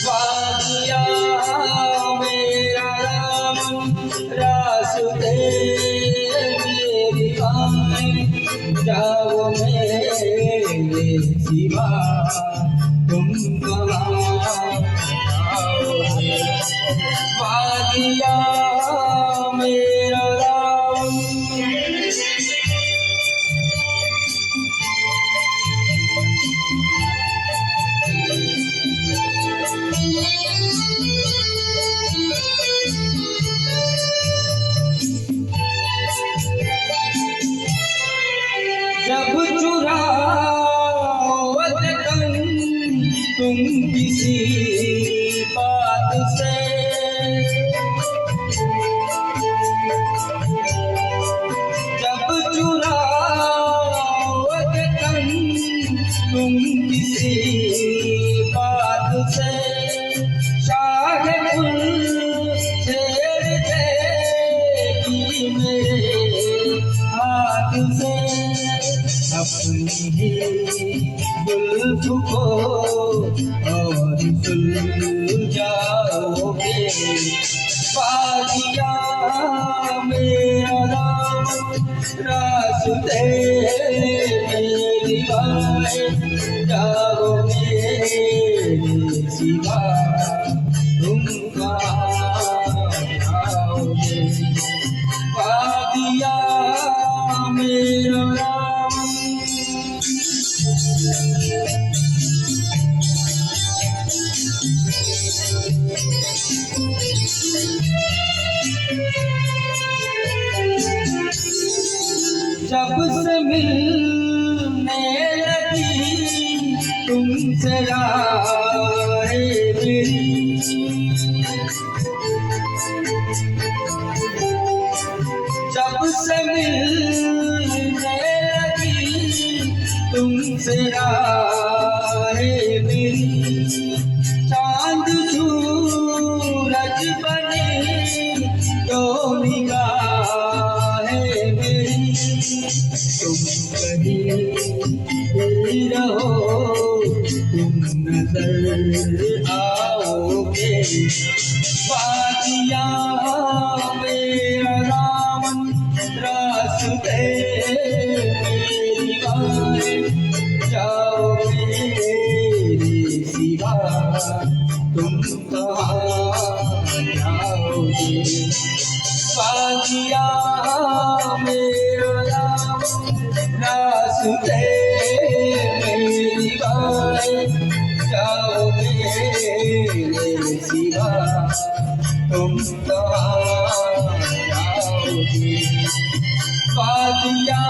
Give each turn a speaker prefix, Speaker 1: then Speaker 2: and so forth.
Speaker 1: वादिया मेरा राम रास्ते मेरी बाएं जाओ मेरे सिवा तुम कहाँ जाओगे। वादिया मेरा राम जब चुरावत तुम किसी बात से, जब चुरावत तुम किसी बात से, शाह गुल छेड़ देगी मेरे हाथ से। अपनी ही जुल्फ को और सुलझाओगे। वादिया मेरा राम रास्ते मेरी बाएं जाओ मेरे सिवा तुम कहाँ जाओगे। वादिया मेरा राम जब से मिलने लगी तुमसे यारे मेरी, जब से मिलने लगी तुमसे यारे मेरी, चांद सूरज बने तो निगाहें मेरी। तुम कहीं रहो तुम नजर आओगे। वादिया मेरा राम रास्ते मेरी बाएं जाओ मेरे सिवा तुम कहाँ जाओगे। वादिया मेरा राम रास्ते मेरी बाएं जाओ मेरे सिवा तुम कहाँ जाओगे। वादिया